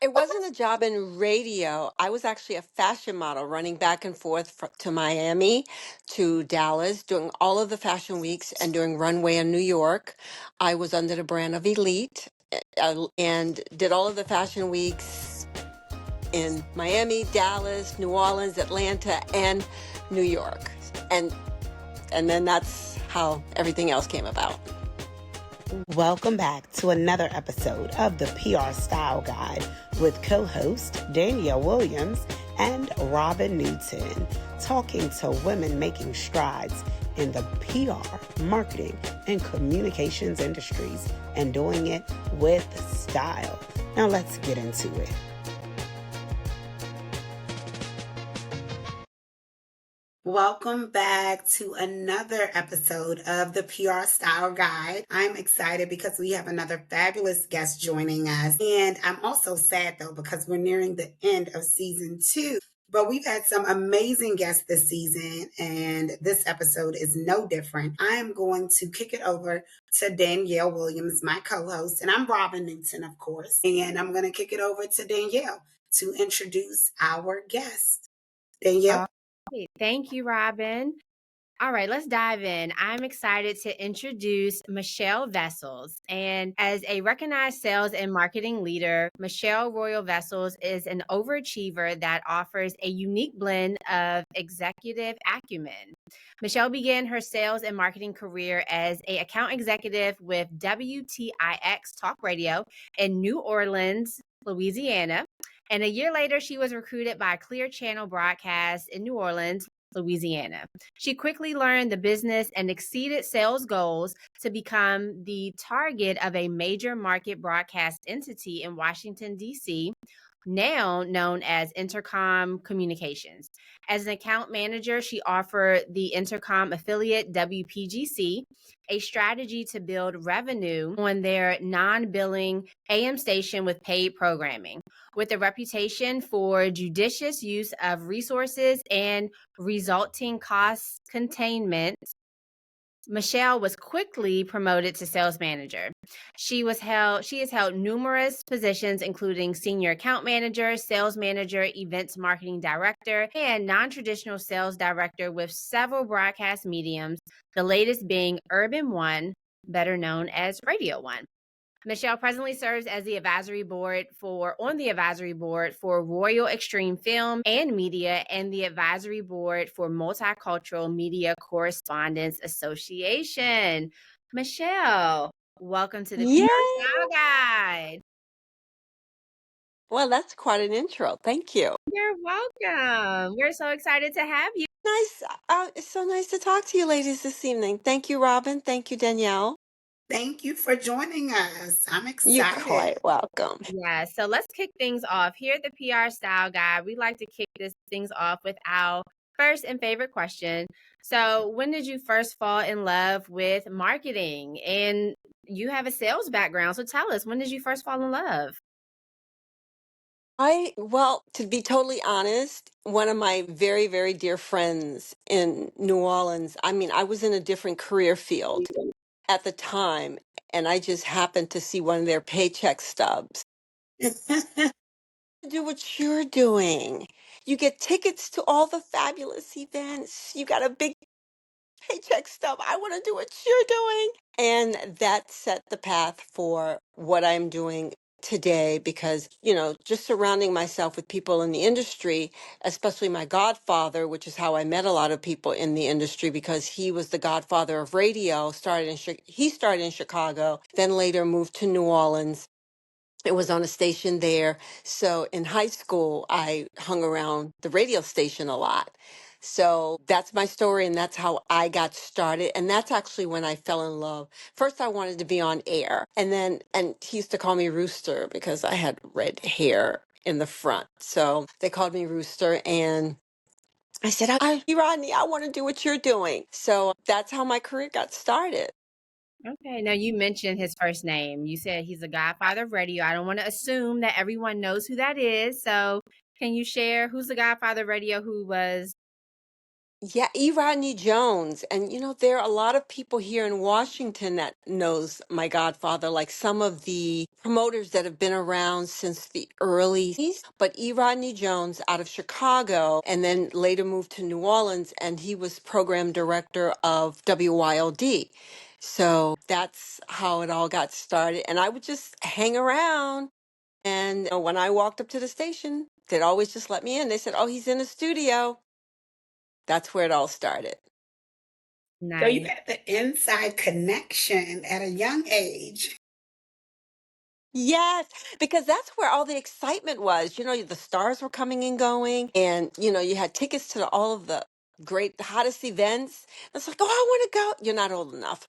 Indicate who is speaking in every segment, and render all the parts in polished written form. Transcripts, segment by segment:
Speaker 1: It wasn't a job in radio. I was actually a fashion model running back and forth to Miami, to Dallas, doing all of the fashion weeks and doing runway in New York. I was under the brand of Elite and did all of the fashion weeks in Miami, Dallas, New Orleans, Atlanta, and New York. And then that's how everything else came about.
Speaker 2: Welcome back to another episode of the PR Style Guide with co-host Danielle Williams and Robin Newton, talking to women making strides in the PR, marketing, and communications industries and doing it with style. Now let's get into it. Welcome back to another episode of the PR Style Guide. I'm excited because we have another fabulous guest joining us. And I'm also sad though, because we're nearing the end of season 2. But we've had some amazing guests this season, and this episode is no different. I am going to kick it over to Danielle Williams, my co-host, and I'm Robin Newton, of course. And I'm going to kick it over to Danielle to introduce our guest. Danielle?
Speaker 3: Thank you, Robin. All right, let's dive in. I'm excited to introduce Michelle Vessels. And as a recognized sales and marketing leader, Michelle Royal Vessels is an overachiever that offers a unique blend of executive acumen. Michelle began her sales and marketing career as an account executive with WTIX Talk Radio in New Orleans, Louisiana. And a year later, she was recruited by Clear Channel Broadcast in New Orleans, Louisiana. She quickly learned the business and exceeded sales goals to become the target of a major market broadcast entity in Washington, D.C., now known as Intercom Communications. As an account manager, she offered the Intercom affiliate WPGC a strategy to build revenue on their non-billing AM station with paid programming. With a reputation for judicious use of resources and resulting cost containment, Michelle was quickly promoted to sales manager. She has held numerous positions, including senior account manager, sales manager, events marketing director, and non-traditional sales director with several broadcast mediums, the latest being Urban One, better known as Radio One. Michelle presently serves as on the advisory board for Royal Extreme Film and Media and the advisory board for Multicultural Media Correspondents Association. Michelle, welcome to the
Speaker 1: Yay!
Speaker 3: PR Style Guide.
Speaker 1: Well, that's quite an intro. Thank you.
Speaker 3: You're welcome. We're so excited to have you.
Speaker 1: Nice. It's so nice to talk to you ladies this evening. Thank you, Robin. Thank you, Danielle.
Speaker 2: Thank you for joining us. I'm
Speaker 1: You're
Speaker 2: excited.
Speaker 1: quite welcome.
Speaker 3: Yeah, so let's kick things off. Here at the PR Style Guide, we like to kick things off with our first and favorite question. So, when did you first fall in love with marketing? And you have a sales background, so tell us, when did you first fall in love?
Speaker 1: Well, to be totally honest, one of my very, very dear friends in New Orleans, I was in a different career field at the time, and I just happened to see one of their paycheck stubs. Do what you're doing. You get tickets to all the fabulous events. You got a big paycheck stub. I want to do what you're doing. And that set the path for what I'm doing today because, just surrounding myself with people in the industry, especially my godfather, which is how I met a lot of people in the industry because he was the godfather of radio, he started in Chicago, then later moved to New Orleans. It was on a station there. So in high school, I hung around the radio station a lot. So that's my story, and that's how I got started. And that's actually when I fell in love. First, I wanted to be on air, and he used to call me Rooster because I had red hair in the front. So they called me Rooster, and I said, Rodney, I want to do what you're doing. So that's how my career got started.
Speaker 3: Okay, now you mentioned his first name. You said he's the godfather of radio. I don't want to assume that everyone knows who that is. So can you share who's the godfather of radio? Who was
Speaker 1: Yeah, E. Rodney Jones. And there are a lot of people here in Washington that knows my godfather, like some of the promoters that have been around since the early 80s. But E. Rodney Jones out of Chicago and then later moved to New Orleans, and he was program director of WYLD. So that's how it all got started. And I would just hang around. And when I walked up to the station, they'd always just let me in. They said, "Oh, he's in the studio." That's where it all started.
Speaker 2: So you
Speaker 3: Nice.
Speaker 2: had the inside connection at a young age.
Speaker 1: Yes, because that's where all the excitement was. The stars were coming and going, and you had tickets to all of the great, hottest events. It's like, oh, I want to go. You're not old enough.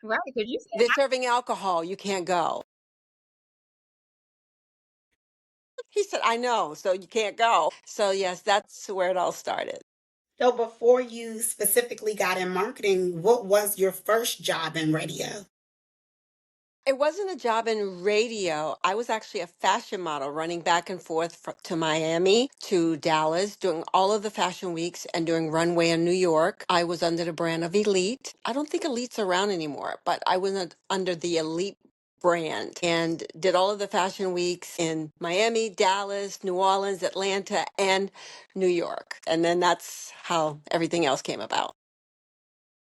Speaker 3: Right. Could you say
Speaker 1: They're serving alcohol. You can't go. He said, I know, so you can't go. So, yes, that's where it all started.
Speaker 2: So before you specifically got in marketing, what was your first job in radio?
Speaker 1: It wasn't a job in radio. I was actually a fashion model running back and forth to Miami, to Dallas, doing all of the fashion weeks and doing runway in New York. I was under the brand of Elite. I don't think Elite's around anymore, but I was under the Elite brand and did all of the fashion weeks in Miami, Dallas, New Orleans, Atlanta, and New York. And then that's how everything else came about.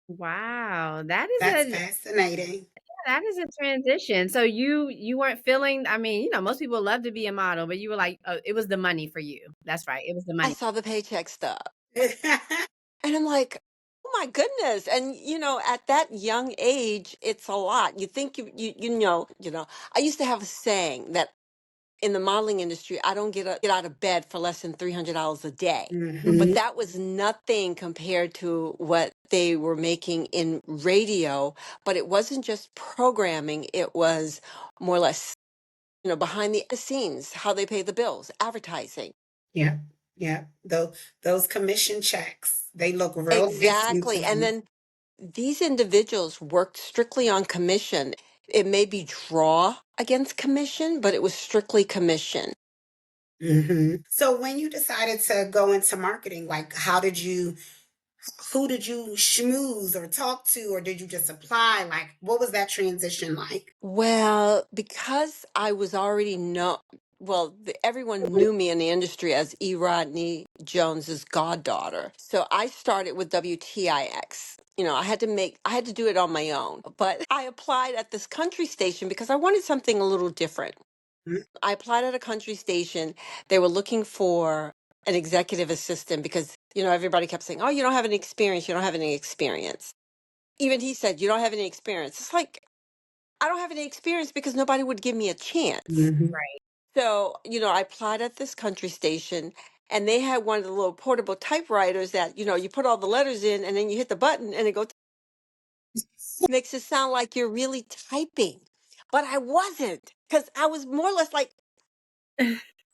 Speaker 3: wow,
Speaker 2: That's fascinating.
Speaker 3: that is a transition. So you weren't feeling, I mean, most people love to be a model, but you were like, oh, it was the money for you. That's right. It was the
Speaker 1: I
Speaker 3: money.
Speaker 1: saw the paycheck stub. And I'm like, oh my goodness. And at that young age, it's a lot. You think I used to have a saying that in the modeling industry, I don't get out of bed for less than $300 a day. But
Speaker 2: Hmm.
Speaker 1: that was nothing compared to what they were making in radio. But it wasn't just programming, it was more or less, behind the scenes, how they pay the bills, advertising.
Speaker 2: Yeah, yeah. Those commission checks, they look real nice and
Speaker 1: Exactly. And
Speaker 2: clean.
Speaker 1: then these individuals worked strictly on commission. It may be draw against commission, but it was strictly commission.
Speaker 2: So when you decided to go into marketing, like who did you schmooze or talk to, or did you just apply? Like, what was that transition like?
Speaker 1: Well, because I was already everyone knew me in the industry as E. Rodney Jones's goddaughter. So I started with WTIX. I had to do it on my own, but I applied at this country station because I wanted something a little different. I applied at a country station. They were looking for an executive assistant because, everybody kept saying, "Oh, you don't have any experience. You don't have any experience." Even he said, "You don't have any experience." It's like, I don't have any experience because nobody would give me a chance.
Speaker 2: Mm-hmm.
Speaker 3: Right.
Speaker 1: So, I applied at this country station, and they had one of the little portable typewriters that, you put all the letters in and then you hit the button and it goes, makes it sound like you're really typing. But I wasn't, because I was more or less like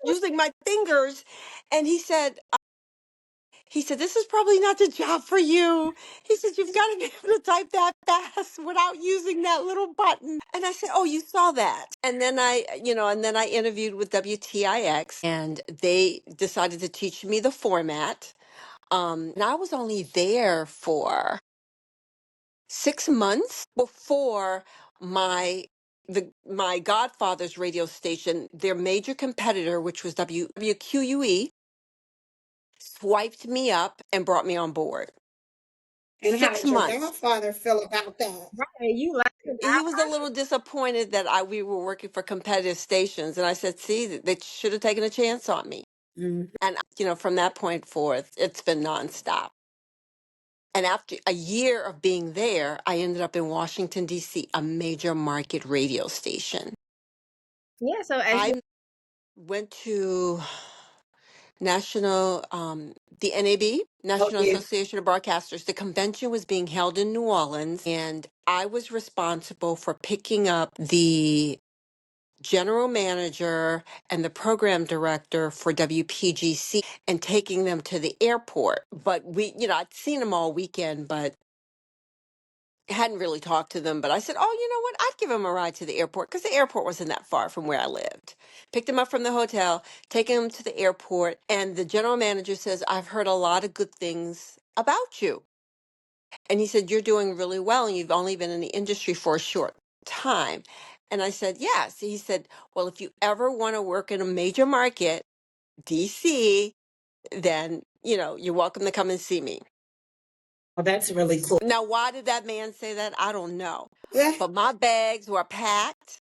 Speaker 1: using my fingers. And he said, "This is probably not the job for you." He said, "You've got to be able to type that fast without using that little button." And I said, "Oh, you saw that." And then I interviewed with WTIX, and they decided to teach me the format. And I was only there for 6 months before my godfather's radio station, their major competitor, which was WQUE, swiped me up and brought me on board.
Speaker 2: And how
Speaker 1: six
Speaker 2: did your
Speaker 1: months.
Speaker 2: godfather feel about that?
Speaker 3: Right. You left
Speaker 1: He
Speaker 3: without
Speaker 1: was a little disappointed that we were working for competitive stations, and I said, "See, they should have taken a chance on me."
Speaker 2: Mm.
Speaker 1: And from that point forth, it's been nonstop. And after a year of being there, I ended up in Washington D.C., a major market radio station.
Speaker 3: Yeah. So as you
Speaker 1: I went to the NAB,
Speaker 2: Oh,
Speaker 1: National
Speaker 2: yeah.
Speaker 1: Association of Broadcasters. The convention was being held in New Orleans, and I was responsible for picking up the general manager and the program director for WPGC and taking them to the airport. But I'd seen them all weekend, but hadn't really talked to them. But I said, "Oh, you know what? I'd give them a ride to the airport," because the airport wasn't that far from where I lived. Picked him up from the hotel, taking him to the airport, and the general manager says, "I've heard a lot of good things about you." And he said, "You're doing really well, and you've only been in the industry for a short time." And I said, "Yes." He said, "Well, if you ever want to work in a major market, DC, then, you're welcome to come and see me."
Speaker 2: Oh, that's really cool.
Speaker 1: Now, why did that man say that? I don't know.
Speaker 2: Yeah.
Speaker 1: But my bags were packed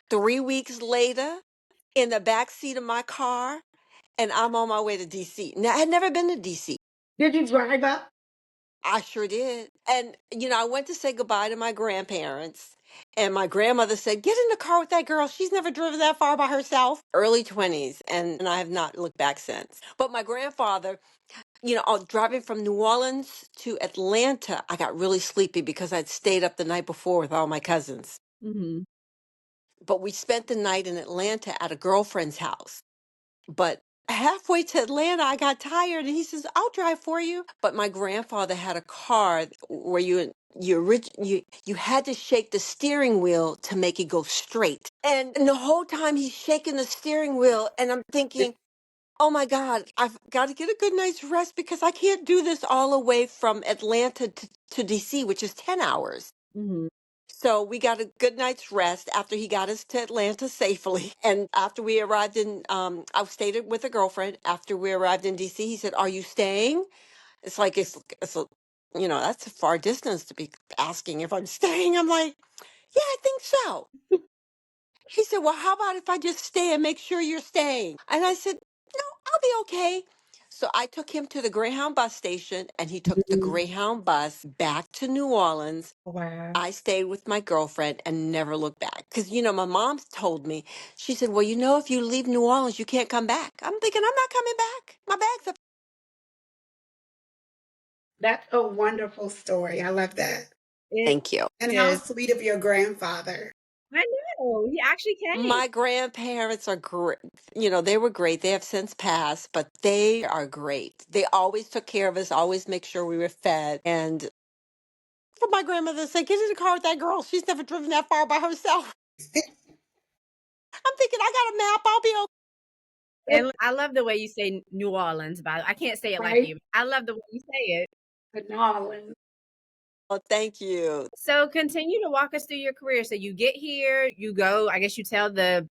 Speaker 1: 3 weeks later in the back seat of my car, and I'm on my way to DC. Now, I had never been to DC.
Speaker 2: Did you drive up?
Speaker 1: I sure did. And, I went to say goodbye to my grandparents. And my grandmother said, "Get in the car with that girl. She's never driven that far by herself." Early 20s. And I have not looked back since. But my grandfather, driving from New Orleans to Atlanta, I got really sleepy because I'd stayed up the night before with all my cousins.
Speaker 3: Mm-hmm.
Speaker 1: But we spent the night in Atlanta at a girlfriend's house. But halfway to Atlanta, I got tired, and he says, "I'll drive for you." But my grandfather had a car where you had to shake the steering wheel to make it go straight. And the whole time he's shaking the steering wheel, and I'm thinking, "Oh my God, I've got to get a good night's rest because I can't do this all the way from Atlanta to DC, which is 10 hours."
Speaker 3: Mm-hmm.
Speaker 1: So we got a good night's rest after he got us to Atlanta safely. And after we arrived I stayed with a girlfriend. After we arrived in DC, he said, "Are you staying?" It's like, that's a far distance to be asking if I'm staying. I'm like, "Yeah, I think so." He said, "Well, how about if I just stay and make sure you're staying?" And I said, "No, I'll be okay." So I took him to the Greyhound bus station, and he took the
Speaker 2: Mhm.
Speaker 1: Greyhound bus back to New Orleans.
Speaker 2: Wow.
Speaker 1: I stayed with my girlfriend and never looked back. Because, my mom told me, she said, "Well, if you leave New Orleans, you can't come back." I'm thinking, I'm not coming back. My bags are.
Speaker 2: That's a wonderful story. I love that.
Speaker 3: It
Speaker 1: Thank you.
Speaker 2: And how
Speaker 3: is.
Speaker 2: sweet of your grandfather.
Speaker 3: I know. He actually came.
Speaker 1: My grandparents are great. They were great. They have since passed, but they are great. They always took care of us, always make sure we were fed. And for my grandmother to say, "Get in the car with that girl. She's never driven that far by herself." I'm thinking, I got a map. I'll be
Speaker 3: And I love the way you say New Orleans, by the way. I can't say it like
Speaker 2: Right?
Speaker 3: you. I love the way you say it.
Speaker 2: Acknowledge.
Speaker 1: okay. Thank you.
Speaker 3: So continue to walk us through your career. So you get here, you go, I guess you tell the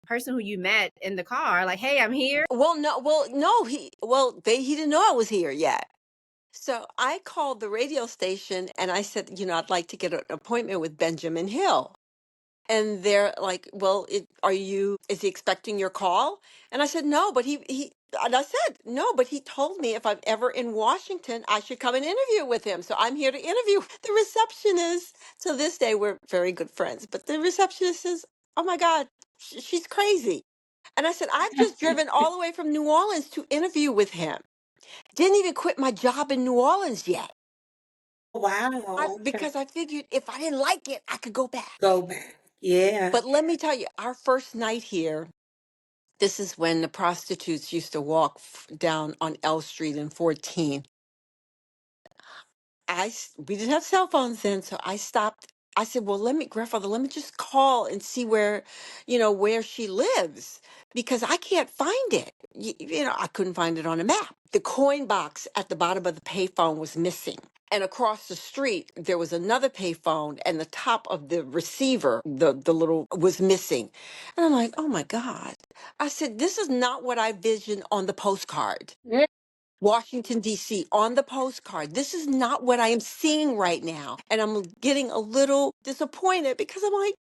Speaker 3: person who you met in the car, like, "Hey, I'm here."
Speaker 1: Well, no, he didn't know I was here yet. So I called the radio station and I said, "I'd like to get an appointment with Benjamin Hill." And they're like, "Well, is he expecting your call?" And I said, "No, but and I said, "No, but he told me if I'm ever in Washington, I should come and interview with him. So I'm here to interview." The receptionist, to this day, we're very good friends, but the receptionist says, "Oh my God, she's crazy." And I said, "I've just driven all the way from New Orleans to interview with him. Didn't even quit my job in New Orleans yet.
Speaker 2: Wow. Okay.
Speaker 1: Because I figured if I didn't like it, I could go back."
Speaker 2: Go back. Yeah.
Speaker 1: But let me tell you, our first night here, this is when the prostitutes used to walk down on L Street in 14. We didn't have cell phones then, so I stopped. I said, "Well, grandfather, let me just call and see where she lives, because I can't find it." I couldn't find it on a map. The coin box at the bottom of the payphone was missing. And across the street, there was another payphone, and the top of the receiver, the little, was missing. And I'm like, "Oh my God." I said, "This is not what I visioned on the postcard.
Speaker 2: Yeah.
Speaker 1: Washington, D.C., on the postcard. This is not what I am seeing right now." And I'm getting a little disappointed because I'm like,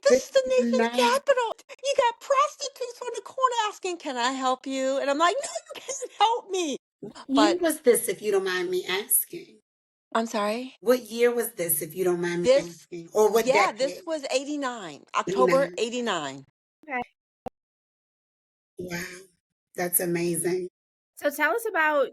Speaker 1: "This
Speaker 2: This
Speaker 1: is the
Speaker 2: is
Speaker 1: nation's
Speaker 2: not.
Speaker 1: capital. You got prostitutes on the corner asking, 'Can I help you?'" And I'm like, "No, you can't help me."
Speaker 2: What year
Speaker 1: But
Speaker 2: was this, if you don't mind me asking?
Speaker 1: I'm sorry.
Speaker 2: What year was this, if you don't mind me
Speaker 1: This,
Speaker 2: asking? Or what
Speaker 1: yeah, this
Speaker 2: decade?
Speaker 1: was 89, October
Speaker 2: 89.
Speaker 1: 89.
Speaker 3: Okay.
Speaker 2: Wow. That's amazing.
Speaker 3: So tell us about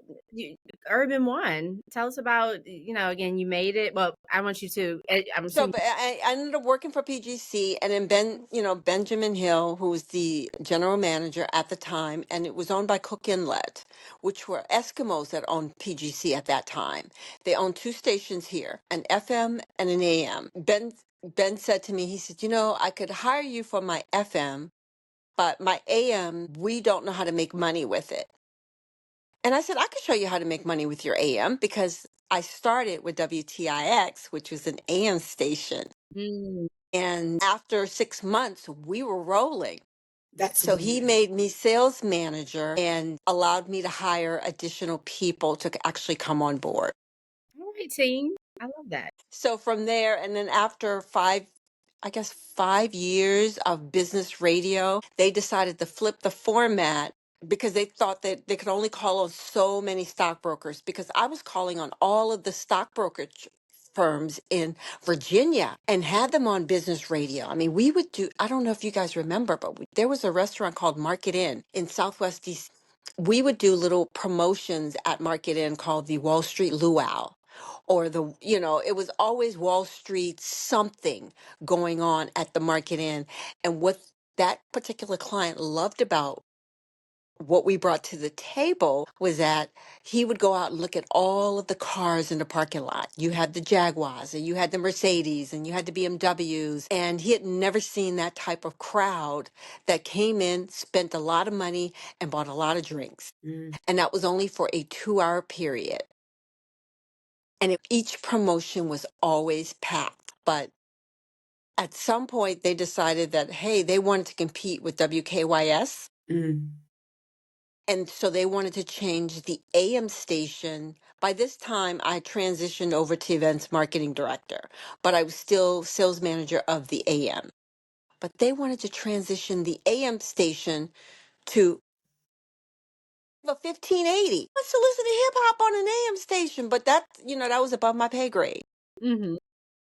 Speaker 3: Urban One. Tell us about, again, you made it. Well, I want you to, I'm
Speaker 1: So
Speaker 3: assuming.
Speaker 1: but I ended up working for PGC, and then Benjamin Hill, who was the general manager at the time, and it was owned by Cook Inlet, which were Eskimos that owned PGC at that time. They owned two stations here, an FM and an AM. Ben said to me, he said, I could hire you for my FM, but my AM, we don't know how to make money with it. And I said, I could show you how to make money with your AM because I started with WTIX, which was an AM station.
Speaker 3: Mm.
Speaker 1: And after 6 months, we were rolling.
Speaker 2: That's
Speaker 1: So he made me sales manager and allowed me to hire additional people to actually come on board.
Speaker 3: All right, team. I love that.
Speaker 1: So from there, and then after 5 years of business radio, they decided to flip the format because they thought that they could only call on so many stockbrokers because I was calling on all of the stockbrokerage firms in Virginia and had them on business radio. I mean, we would do, I don't know if you guys remember, but there was a restaurant called Market Inn in Southwest DC. We would do little promotions at Market Inn called the Wall Street Luau or it was always Wall Street something going on at the Market Inn. And what that particular client loved about what we brought to the table was that he would go out and look at all of the cars in the parking lot. You had the Jaguars and you had the Mercedes and you had the BMWs. And he had never seen that type of crowd that came in, spent a lot of money, and bought a lot of drinks. And that was only for a 2-hour period. And each promotion was always packed. But at some point, they decided that, hey, they wanted to compete with WKYS. And so they wanted to change the AM station. By this time, I transitioned over to events marketing director, but I was still sales manager of the AM. But they wanted to transition the AM station to the 1580. Let's listen to hip hop on an AM station, but that was above my pay grade.
Speaker 3: Mm-hmm.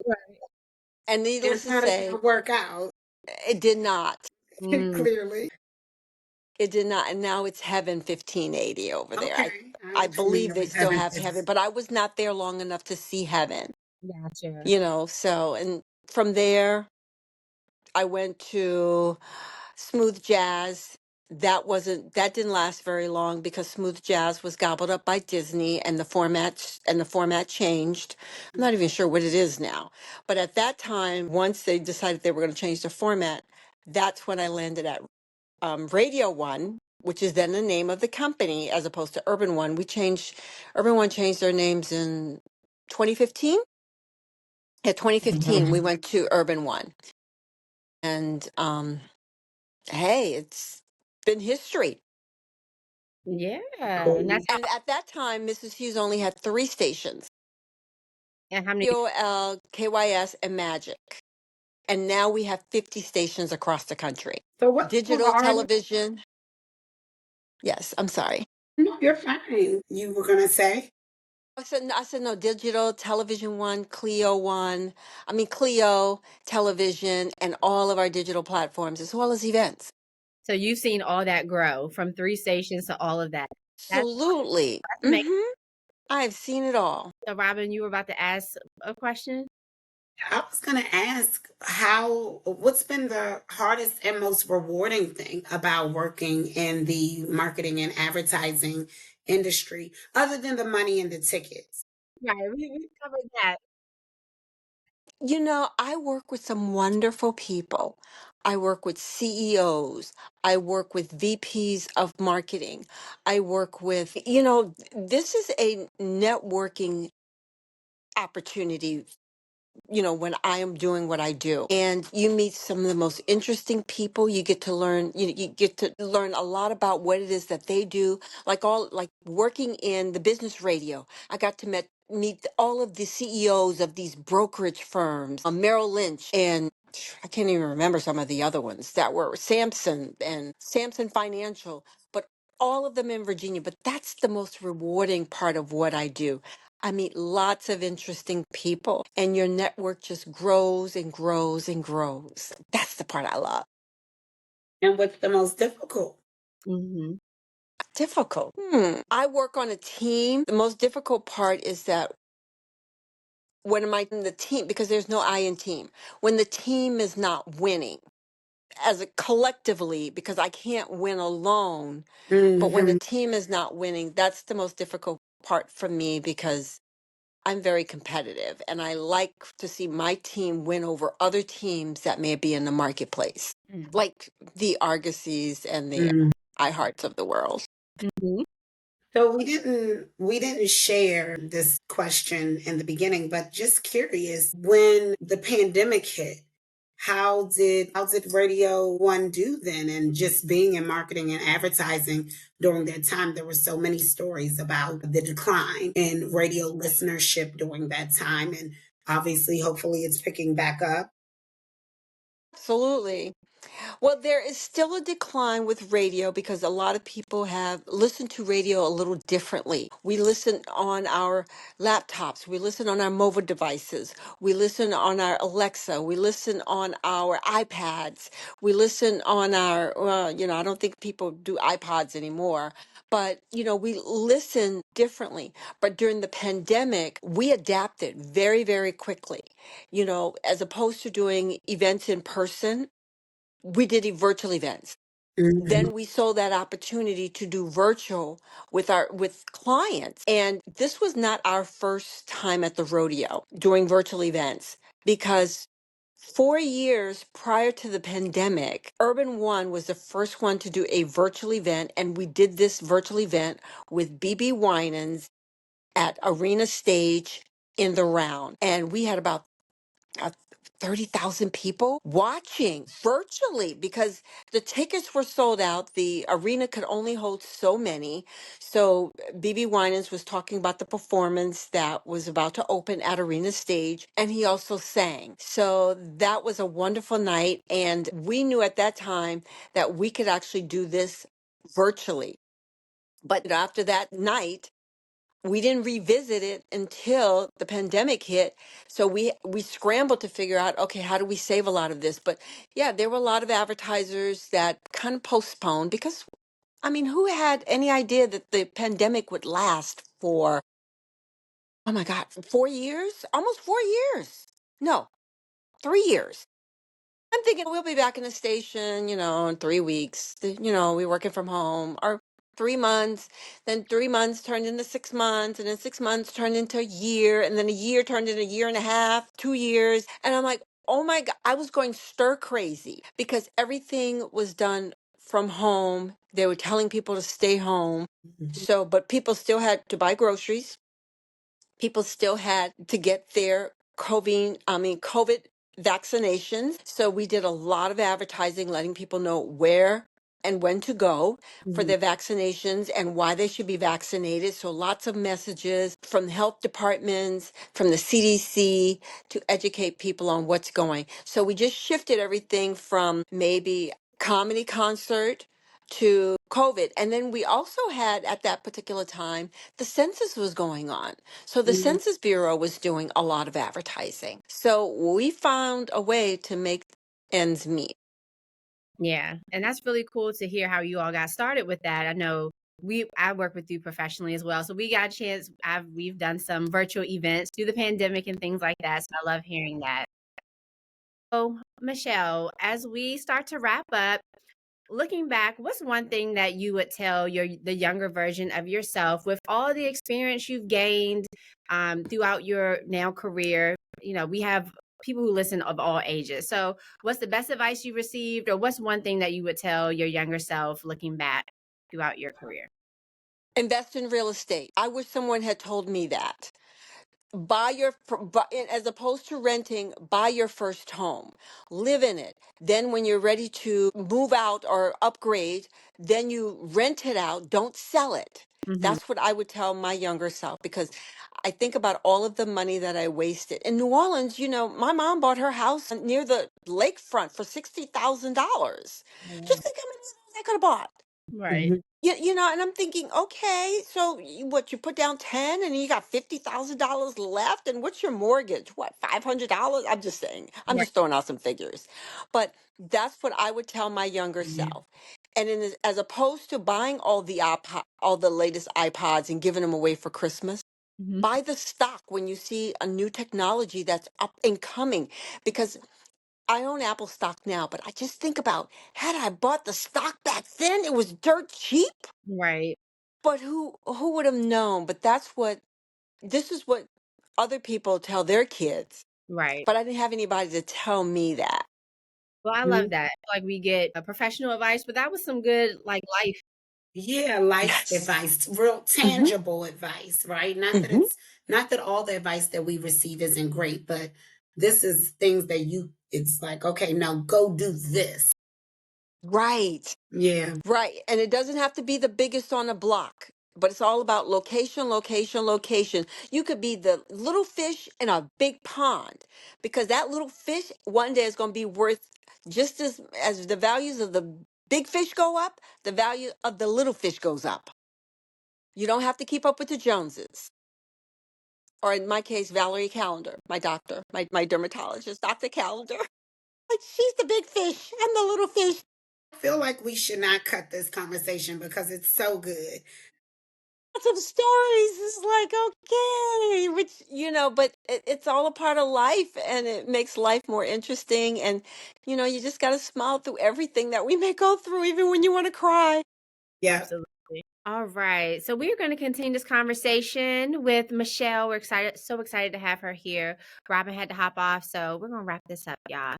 Speaker 3: Right.
Speaker 1: And needless to say,
Speaker 2: work out.
Speaker 1: it did not.
Speaker 3: Mm.
Speaker 2: Clearly.
Speaker 1: It did not. And now it's Heaven 1580 over there.
Speaker 2: Okay.
Speaker 1: I
Speaker 2: I'm
Speaker 1: believe
Speaker 2: familiar
Speaker 1: they
Speaker 2: with
Speaker 1: still
Speaker 2: Heaven
Speaker 1: have Heaven,
Speaker 2: Tips.
Speaker 1: but I was not there long enough to see Heaven,
Speaker 3: Gotcha.
Speaker 1: so, and from there, I went to Smooth Jazz. That didn't last very long because Smooth Jazz was gobbled up by Disney and the format changed. I'm not even sure what it is now. But at that time, once they decided they were going to change the format, that's when I landed at Radio One, which is then the name of the company as opposed to Urban One. Urban One changed their names in 2015. Yeah, 2015, we went to Urban One. And hey, it's been history.
Speaker 3: Yeah. And
Speaker 2: Cool.
Speaker 3: that's
Speaker 1: And at that time, Mrs. Hughes only had 3 stations:
Speaker 3: and how many
Speaker 1: POL, KYS, and Magic. And now we have 50 stations across the country.
Speaker 2: So what's so
Speaker 1: Digital
Speaker 2: hard?
Speaker 1: television. Yes, I'm sorry.
Speaker 2: No, you're fine. You were gonna say?
Speaker 1: I said no, digital, television one, Clio, television, and all of our digital platforms, as well as events.
Speaker 3: so you've seen all that grow from 3 stations to all of that. That's
Speaker 1: Absolutely.
Speaker 3: amazing.
Speaker 1: I've seen it all.
Speaker 3: So Robin, you were about to ask a question?
Speaker 2: I was gonna ask what's been the hardest and most rewarding thing about working in the marketing and advertising industry, other than the money and the tickets?
Speaker 3: Right, we covered that.
Speaker 1: I work with some wonderful people. I work with CEOs. I work with VPs of marketing. I work with, this is a networking opportunity, when I am doing what I do. And you meet some of the most interesting people. You get to learn, you get to learn a lot about what it is that they do. Like working in the business radio. I got to meet all of the CEOs of these brokerage firms, Merrill Lynch, and I can't even remember some of the other ones that were Samson and Samson Financial, but all of them in Virginia. But that's the most rewarding part of what I do. I meet lots of interesting people, and your network just grows and grows and grows. That's the part I love.
Speaker 2: And what's the most difficult?
Speaker 3: Mm-hmm.
Speaker 1: Difficult. I work on a team. The most difficult part is that when am I in the team? Because there's no I in team. When the team is not winning, as a collectively, because I can't win alone. But when the team is not winning, that's the most difficult part for me because I'm very competitive and I like to see my team win over other teams that may be in the marketplace,
Speaker 3: Mm.
Speaker 1: like the Argosies and the
Speaker 2: Mm.
Speaker 1: iHearts of the world.
Speaker 3: Mhm.
Speaker 2: So we didn't share this question in the beginning, but just curious, when the pandemic hit, how did Radio One do then? And just being in marketing and advertising during that time, there were so many stories about the decline in radio listenership during that time. And obviously, hopefully it's picking back up.
Speaker 1: Absolutely. Well, there is still a decline with radio because a lot of people have listened to radio a little differently. We listen on our laptops, we listen on our mobile devices, we listen on our Alexa, we listen on our iPads, we listen on our, I don't think people do iPods anymore. But, we listen differently. But during the pandemic, we adapted very, very quickly. As opposed to doing events in person, we did virtual events.
Speaker 2: Mhm.
Speaker 1: Then we saw that opportunity to do virtual with clients. And this was not our first time at the rodeo doing virtual events, because 4 years prior to the pandemic, Urban One was the first one to do a virtual event. And we did this virtual event with BB Winans at Arena Stage in the round. And we had about uh, 30,000 people watching virtually because the tickets were sold out. The arena could only hold so many. So BB Winans was talking about the performance that was about to open at Arena Stage, and he also sang. So that was a wonderful night. And we knew at that time that we could actually do this virtually. But after that night, we didn't revisit it until the pandemic hit. So we scrambled to figure out, okay, how do we save a lot of this? But yeah, there were a lot of advertisers that kind of postponed because, I mean, who had any idea that the pandemic would last for, oh my God, 4 years? Almost 4 years. No, 3 years. I'm thinking we'll be back in the station, in 3 weeks. We're working from home, or 3 months. Then 3 months turned into 6 months, and then 6 months turned into a year, and then a year turned into a year and a half, 2 years. And I'm like, oh my God, I was going stir crazy because everything was done from home. They were telling people to stay home.
Speaker 2: Mhm.
Speaker 1: So, but people still had to buy groceries. People still had to get their COVID vaccinations. So we did a lot of advertising, letting people know where and when to go for
Speaker 2: Mhm.
Speaker 1: their vaccinations and why they should be vaccinated. So lots of messages from health departments, from the CDC, to educate people on what's going. So we just shifted everything from maybe comedy concert to COVID. And then we also had, at that particular time, the census was going on. So the
Speaker 2: Mhm.
Speaker 1: Census Bureau was doing a lot of advertising. So we found a way to make ends meet.
Speaker 3: Yeah, and that's really cool to hear how you all got started with that. I know I work with you professionally as well, so we got a chance. We've done some virtual events through the pandemic and things like that. So I love hearing that. So Michelle, as we start to wrap up, looking back, what's one thing that you would tell the younger version of yourself with all the experience you've gained throughout your now career? We have people who listen of all ages. So, what's the best advice you received, or what's one thing that you would tell your younger self looking back throughout your career?
Speaker 1: Invest in real estate. I wish someone had told me that. Buy your as opposed to renting, buy your first home, live in it. Then when you're ready to move out or upgrade, then you rent it out, don't sell it.
Speaker 3: Hmm.
Speaker 1: That's what I would tell my younger self, because I think about all of the money that I wasted in New Orleans. My mom bought her house near the lakefront for $60,000. Just think how many houses I could have bought.
Speaker 3: Right.
Speaker 2: Mhm.
Speaker 1: And I'm thinking, okay, so you put down 10 and you got $50,000 left, and what's your mortgage? What, $500? I'm just saying, I'm
Speaker 3: Right.
Speaker 1: just throwing out some figures. But that's what I would tell my younger
Speaker 2: Yeah.
Speaker 1: self. And as opposed to buying all the latest iPods and giving them away for Christmas,
Speaker 3: Hmm.
Speaker 1: buy the stock when you see a new technology that's up and coming. Because I own Apple stock now, but I just think about, had I bought the stock back then, it was dirt cheap.
Speaker 3: Right.
Speaker 1: But who would have known? But this is what other people tell their kids,
Speaker 3: Right.
Speaker 1: but I didn't have anybody to tell me that.
Speaker 3: Well, I love
Speaker 2: Mhm.
Speaker 3: that. Like we get a professional advice, but that was some good like life.
Speaker 2: Yeah, life
Speaker 1: Yes.
Speaker 2: advice, real
Speaker 1: Hmm.
Speaker 2: tangible advice, right?
Speaker 1: Hmm.
Speaker 2: Not that all the advice that we receive isn't great, but this is things that it's like, okay, now go do this.
Speaker 1: Right.
Speaker 2: Yeah.
Speaker 1: Right. And it doesn't have to be the biggest on the block, but it's all about location, location, location. You could be the little fish in a big pond because that little fish one day is going to be worth just as the values of the big fish go up, the value of the little fish goes up. You don't have to keep up with the Joneses. Or in my case, Valerie Calendar, my doctor, my dermatologist, Dr. Calendar. Like she's the big fish. I'm the little fish.
Speaker 2: I feel like we should not cut this conversation because it's so good.
Speaker 1: Lots of stories. It's like, okay, which, but it's all a part of life and it makes life more interesting. And, you just got to smile through everything that we may go through, even when you want to cry.
Speaker 2: Yeah.
Speaker 3: Absolutely. All right. So we're going to continue this conversation with Michelle. We're excited, so excited to have her here. Robin had to hop off, so we're going to wrap this up, y'all.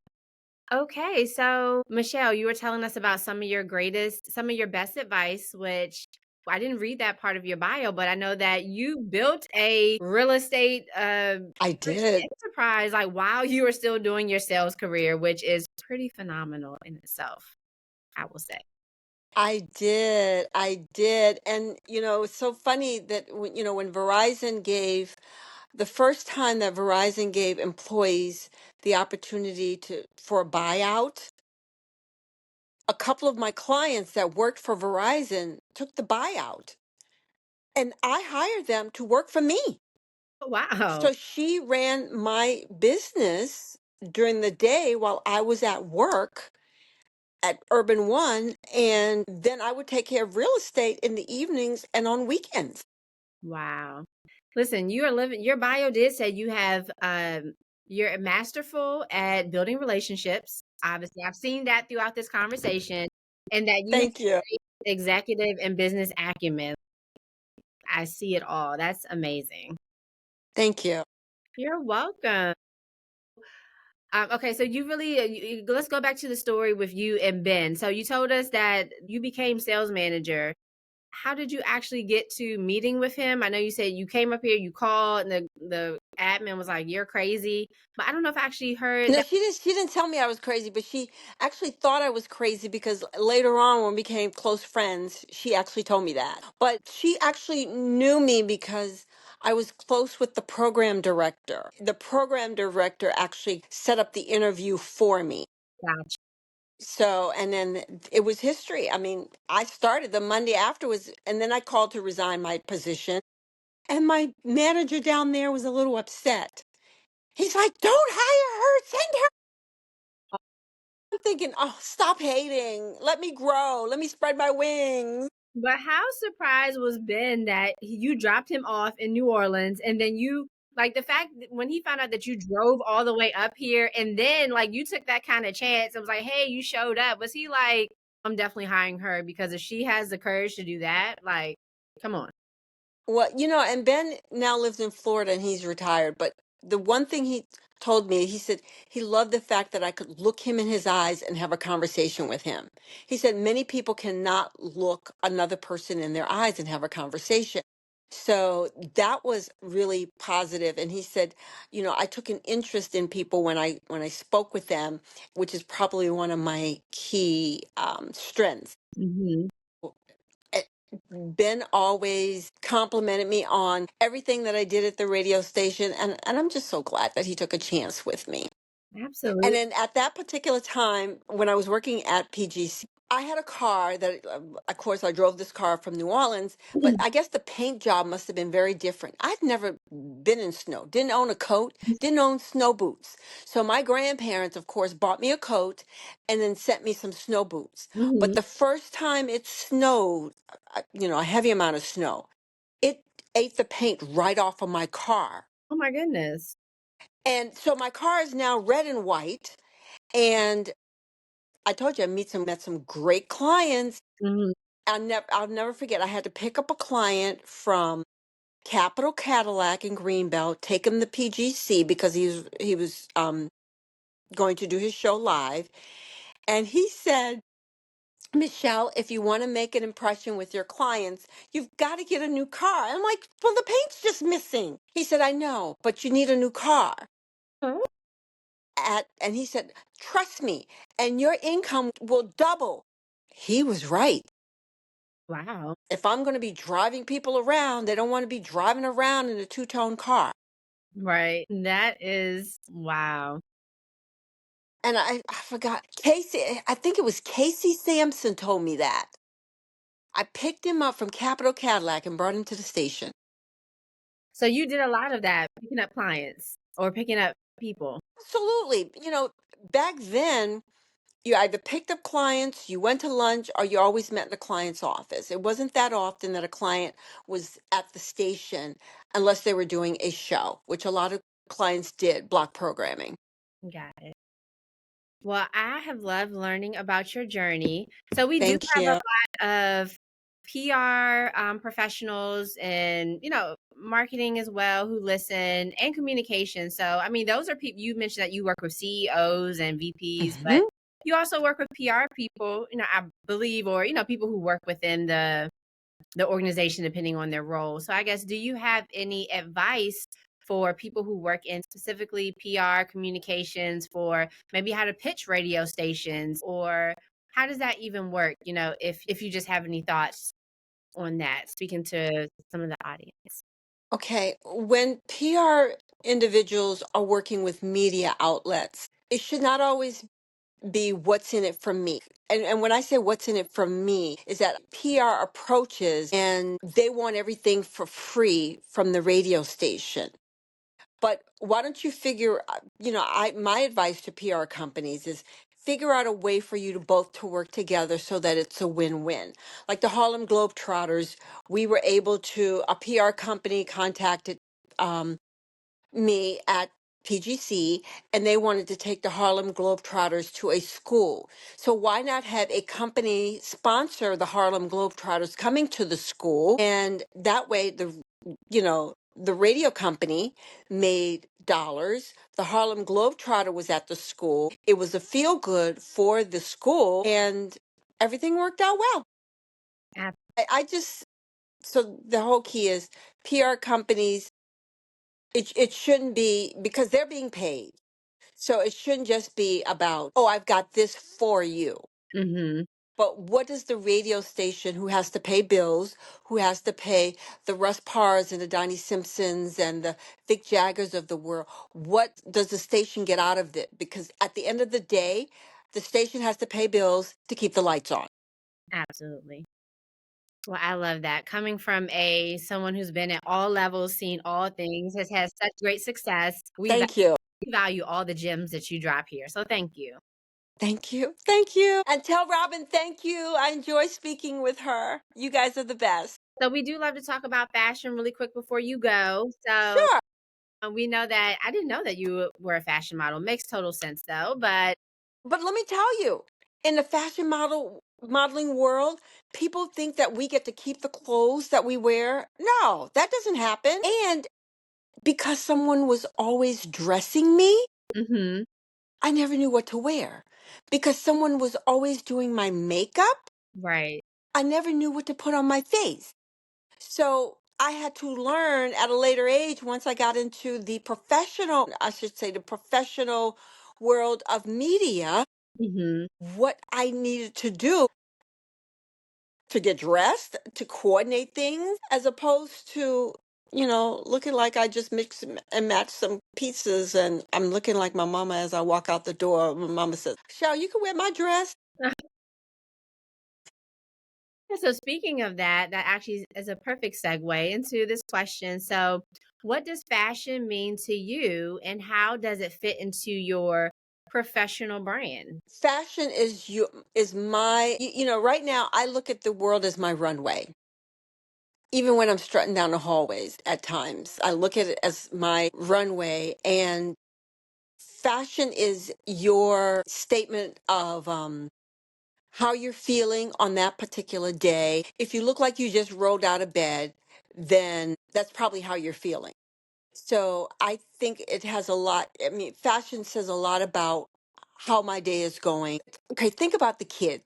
Speaker 3: Okay, so Michelle, you were telling us about some of your best advice, which I didn't read that part of your bio, but I know that you built a real estate
Speaker 1: I did.
Speaker 3: enterprise like while you were still doing your sales career, which is pretty phenomenal in itself, I will say.
Speaker 1: I did. I did. And, it's so funny that when Verizon gave the first time that Verizon gave employees the opportunity for a buyout, a couple of my clients that worked for Verizon took the buyout and I hired them to work for me.
Speaker 3: Oh, wow.
Speaker 1: So she ran my business during the day while I was at work at Urban One. And then I would take care of real estate in the evenings and on weekends.
Speaker 3: Wow. Listen, you are living your bio did say you have you're masterful at building relationships. Obviously, I've seen that throughout this conversation and that you have
Speaker 1: Thank you.
Speaker 3: executive and business acumen. I see it all. That's amazing.
Speaker 1: Thank you.
Speaker 3: You're welcome. Okay, so you really let's go back to the story with you and Ben. So you told us that you became sales manager. How did you actually get to meeting with him? I know you said you came up here, you called, and the admin was like, "You're crazy," but I don't know if I actually heard
Speaker 1: No,
Speaker 3: that.
Speaker 1: she didn't tell me I was crazy, but she actually thought I was crazy because later on when we became close friends, she actually told me that. But she actually knew me because I was close with the program director. The program director actually set up the interview for me.
Speaker 3: Gotcha.
Speaker 1: So, and then it was history. I mean, I started the Monday afterwards, and then I called to resign my position. And my manager down there was a little upset. He's like, "Don't hire her, send her." I'm thinking, oh, stop hating. Let me grow. Let me spread my wings.
Speaker 3: But how surprised was Ben that you dropped him off in New Orleans, and then you like the fact that when he found out that you drove all the way up here, and then like you took that kind of chance and was like, "Hey, you showed up." Was he like, "I'm definitely hiring her because if she has the courage to do that, like, come on."
Speaker 1: Well, and Ben now lives in Florida and he's retired. But the one thing he told me, he said he loved the fact that I could look him in his eyes and have a conversation with him. He said many people cannot look another person in their eyes and have a conversation. So that was really positive. And he said, I took an interest in people when I spoke with them, which is probably one of my key strengths.
Speaker 3: Mhm.
Speaker 1: eh, Ben always complimented me on everything that I did at the radio station, and I'm just so glad that he took a chance with me. And
Speaker 3: Absolutely.
Speaker 1: then at that particular time, when I was working at PGC, I had a car that, of course, I drove this car from New Orleans, but I guess the paint job must have been very different. I'd never been in snow, didn't own a coat, didn't own snow boots. So my grandparents, of course, bought me a coat and then sent me some snow boots. But
Speaker 3: Mhm.
Speaker 1: the first time it snowed, a heavy amount of snow, it ate the paint right off of my car.
Speaker 3: Oh my goodness.
Speaker 1: And so my car is now red and white. And I told you met some great clients.
Speaker 3: Mhm.
Speaker 1: I'll never forget. I had to pick up a client from Capital Cadillac in Greenbelt, take him to PGC because he was going to do his show live. And he said, Michelle, if you want to make an impression with your clients, you've got to get a new car. I'm like, well, the paint's just missing. He said, I know, but you need a new car.
Speaker 3: Oh,
Speaker 1: And he said, trust me, and your income will double. He was right.
Speaker 3: wow.
Speaker 1: If I'm going to be driving people around, they don't want to be driving around in a two-tone car.
Speaker 3: Right. That is wow.
Speaker 1: And I forgot, Casey, I think it was Casey Sampson told me that. I picked him up from Capital Cadillac and brought him to the station.
Speaker 3: So you did a lot of that, picking up clients or picking up people.
Speaker 1: Absolutely. Back then, you either picked up clients, you went to lunch, or you always met in the client's office. It wasn't that often that a client was at the station unless they were doing a show, which a lot of clients did, block programming.
Speaker 3: Got it. Well, I have loved learning about your journey. So we do
Speaker 1: Thank
Speaker 3: have
Speaker 1: you.
Speaker 3: a lot of PR professionals and marketing as well who listen and communication. So I mean, those are people you mentioned that you work with CEOs and VPs, but
Speaker 1: Mhm.
Speaker 3: you also work with PR people. I believe, or people who work within the organization depending on their role. So I guess, do you have any advice for people who work in specifically PR communications for maybe how to pitch radio stations, or how does that even work? If you just have any thoughts on that, speaking to some of the audience.
Speaker 1: Okay, when PR individuals are working with media outlets, it should not always be what's in it for me. And when I say what's in it for me, is that PR approaches and they want everything for free from the radio station. But why don't you figure, I my advice to PR companies is figure out a way for you to both to work together so that it's a win-win. Like the Harlem Globetrotters, we were able to, a PR company contacted um, me at PGC, and they wanted to take the Harlem Globetrotters to a school. So why not have a company sponsor the Harlem Globetrotters coming to the school? And that way the radio company made dollars. The Harlem Globetrotter was at the school. It was a feel good for the school, and everything worked out well.
Speaker 3: Ab-
Speaker 1: I just, so the whole key is PR companies, it shouldn't be because they're being paid. So it shouldn't just be about, oh, I've got this for you.
Speaker 3: Mhm.
Speaker 1: But what does the radio station who has to pay bills, who has to pay the Russ Parrs and the Donnie Simpsons and the Vic Jaggers of the world, what does the station get out of it? Because at the end of the day, the station has to pay bills to keep the lights on.
Speaker 3: Absolutely. Well, I love that. Coming from a someone who's been at all levels, seen all things, has had such great success.
Speaker 1: Thank you.
Speaker 3: We value all the gems that you drop here. So thank you.
Speaker 1: Thank you. Thank you. And tell Robin, thank you. I enjoy speaking with her. You guys are the best.
Speaker 3: So we do love to talk about fashion really quick before you go. So
Speaker 1: Sure.
Speaker 3: we know that I didn't know that you were a fashion model. Makes total sense though. But
Speaker 1: But let me tell you, in the modeling world, people think that we get to keep the clothes that we wear. No, that doesn't happen. And because someone was always dressing me,
Speaker 3: hmm
Speaker 1: I never knew what to wear. Because someone was always doing my makeup,
Speaker 3: right.
Speaker 1: I never knew what to put on my face. So I had to learn at a later age, once I got into the professional, I should say, the professional world of media,
Speaker 3: hmm
Speaker 1: what I needed to do to get dressed, to coordinate things, as opposed to, looking like I just mix and match some pieces and I'm looking like my mama as I walk out the door. My mama says, Shell, you can wear my dress.
Speaker 3: So speaking of that, that actually is a perfect segue into this question. So, what does fashion mean to you, and how does it fit into your professional brand?
Speaker 1: Fashion is my, right now I look at the world as my runway. Even when I'm strutting down the hallways at times, I look at it as my runway, and fashion is your statement of how you're feeling on that particular day. If you look like you just rolled out of bed, then that's probably how you're feeling. So I think it has a lot. I mean, fashion says a lot about how my day is going. Okay, think about the kids.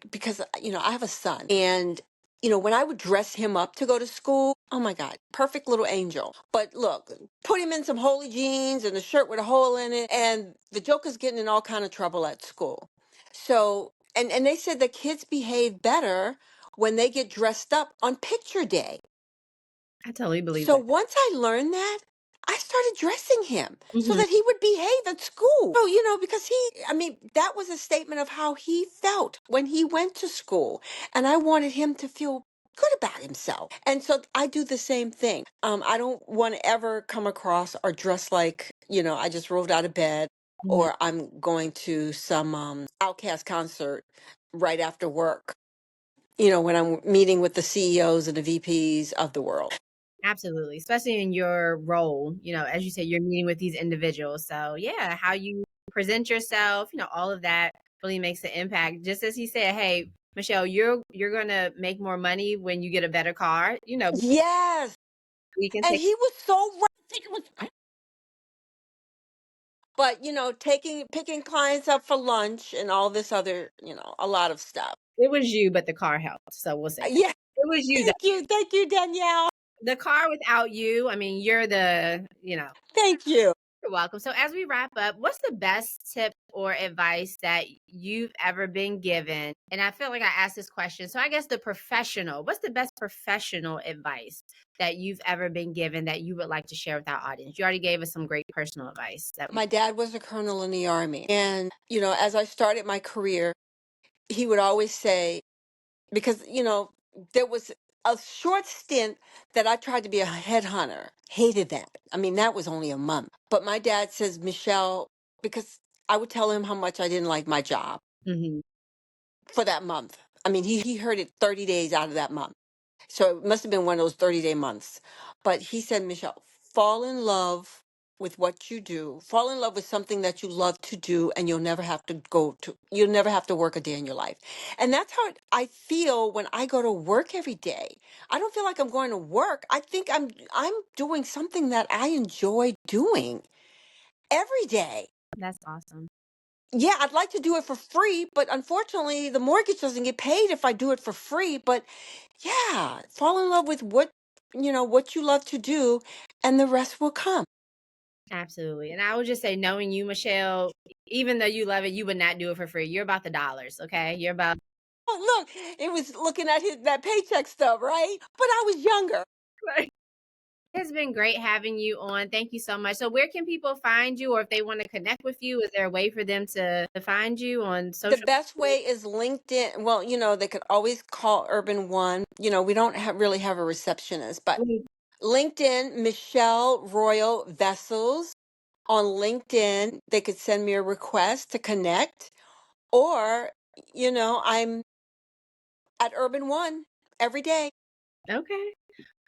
Speaker 1: Because I have a son, and when I would dress him up to go to school, oh my God, perfect little angel. But look, put him in some holy jeans and a shirt with a hole in it, and the joker's getting in all kind of trouble at school. So, and they said the kids behave better when they get dressed up on picture day.
Speaker 3: I totally believe
Speaker 1: So
Speaker 3: that.
Speaker 1: once I learned that, I started dressing him so
Speaker 3: Mhm.
Speaker 1: that he would behave at school. So, because that was a statement of how he felt when he went to school. And I wanted him to feel good about himself. And so I do the same thing. I don't want to ever come across or dress like, I just rolled out of bed
Speaker 3: Mhm.
Speaker 1: or I'm going to some Outcast concert right after work, when I'm meeting with the CEOs and the VPs of the world.
Speaker 3: Absolutely, especially in your role, as you said, you're meeting with these individuals. So yeah, how you present yourself, all of that really makes an impact. Just as he said, hey, Michelle, you're gonna make more money when you get a better car.
Speaker 1: Yes.
Speaker 3: We can
Speaker 1: And
Speaker 3: take
Speaker 1: he was so right. I think it was, but picking clients up for lunch and all this other, a lot of stuff.
Speaker 3: it was you, but the car helped. So we'll say that.
Speaker 1: Yeah.
Speaker 3: It was you that
Speaker 1: Thank you, Danielle.
Speaker 3: the car without you, I mean, you're
Speaker 1: Thank you.
Speaker 3: you're welcome. So as we wrap up, what's the best tip or advice that you've ever been given? And I feel like I asked this question. So I guess what's the best professional advice that you've ever been given that you would like to share with our audience? You already gave us some great personal advice that we
Speaker 1: My dad was a colonel in the army, and as I started my career, he would always say, because there was a short stint that I tried to be a headhunter. Hated that. I mean, that was only a month. But my dad says, Michelle, because I would tell him how much I didn't like my job
Speaker 3: Mhm.
Speaker 1: for that month. I mean, he heard it 30 days out of that month. So it must have been one of those 30-day months. But he said, Michelle, fall in love with what you do. Fall in love with something that you love to do, and you'll never have to work a day in your life. And that's how I feel when I go to work every day. I don't feel like I'm going to work. I think I'm doing something that I enjoy doing every day.
Speaker 3: That's awesome.
Speaker 1: Yeah, I'd like to do it for free, but unfortunately, the mortgage doesn't get paid if I do it for free. But yeah, fall in love with what you love to do, and the rest will come.
Speaker 3: Absolutely. And I would just say, knowing you, Michelle, even though you love it, you would not do it for free. You're about the dollars, okay? You're about
Speaker 1: Oh, look, it was looking at that paycheck stuff, right? But I was younger.
Speaker 3: It's been great having you on. Thank you so much. So where can people find you, or if they want to connect with you, is there a way for them to find you on
Speaker 1: The
Speaker 3: social
Speaker 1: best
Speaker 3: media?
Speaker 1: way is LinkedIn. Well, they could always call Urban One. We don't really have a receptionist, but
Speaker 3: Mm,
Speaker 1: LinkedIn, Michelle Royal Vessels. On LinkedIn, they could send me a request to connect, or, I'm at Urban One every day.
Speaker 3: okay.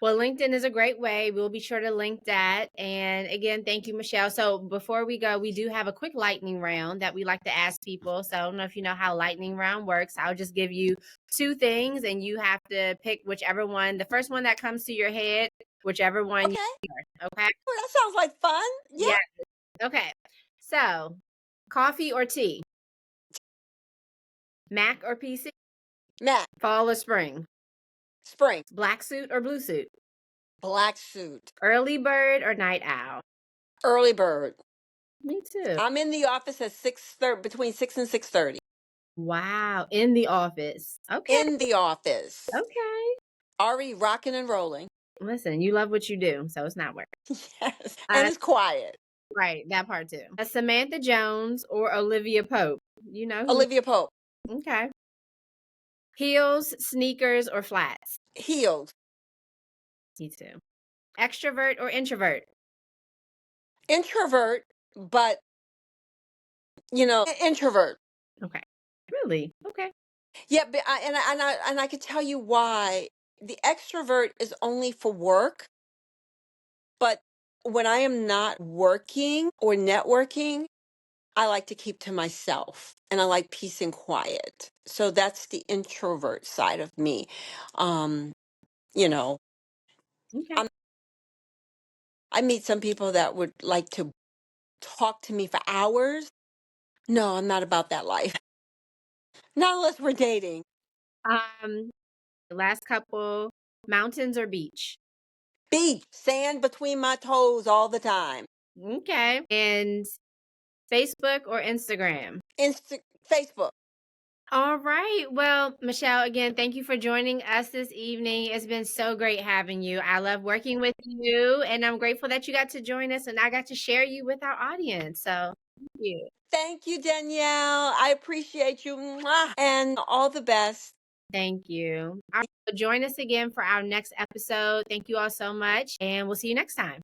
Speaker 3: Well, LinkedIn is a great way. We'll be sure to link that. And again, thank you, Michelle. So before we go, we do have a quick lightning round that we like to ask people. So I don't know if you know how lightning round works. I'll just give you two things and you have to pick whichever one, the first one that comes to your head, whichever one you
Speaker 1: Okay.
Speaker 3: okay?
Speaker 1: Well, that sounds like fun. Yeah.
Speaker 3: Yeah. Okay. So coffee or tea? Mac or PC?
Speaker 1: Matt,
Speaker 3: Fall or spring?
Speaker 1: spring,
Speaker 3: Black suit or blue suit?
Speaker 1: black suit,
Speaker 3: Early bird or night owl?
Speaker 1: early bird.
Speaker 3: Me too.
Speaker 1: I'm in the office at 6:30, between 6 and 6:30.
Speaker 3: Wow. In the office. Okay.
Speaker 1: In the office.
Speaker 3: Okay.
Speaker 1: Already rocking and rolling.
Speaker 3: Listen, you love what you do, so it's not work.
Speaker 1: Yes. And
Speaker 3: Uh,
Speaker 1: it's quiet.
Speaker 3: right, that part too. Samantha Jones or Olivia Pope? You know who?
Speaker 1: Olivia Pope.
Speaker 3: Okay. Heels, sneakers, or flats?
Speaker 1: Healed.
Speaker 3: Me too. Extrovert or introvert?
Speaker 1: Introvert, but, introvert.
Speaker 3: Okay. Really? Okay.
Speaker 1: Yeah, but I could tell you why. The extrovert is only for work, but when I am not working or networking, I like to keep to myself and I like peace and quiet. So that's the introvert side of me. Um, you know.
Speaker 3: Okay.
Speaker 1: I meet some people that would like to talk to me for hours. No, I'm not about that life. Not unless we're dating.
Speaker 3: Um, last couple, mountains or beach?
Speaker 1: Beach, sand between my toes all the time.
Speaker 3: Okay. And Facebook or Instagram?
Speaker 1: Facebook.
Speaker 3: All right. Well, Michelle, again, thank you for joining us this evening. It's been so great having you. I love working with you, and I'm grateful that you got to join us and I got to share you with our audience. So, thank you.
Speaker 1: Thank you, Danielle. I appreciate you. Mwah. And all the best.
Speaker 3: Thank you. All right, so join us again for our next episode. Thank you all so much, and we'll see you next time.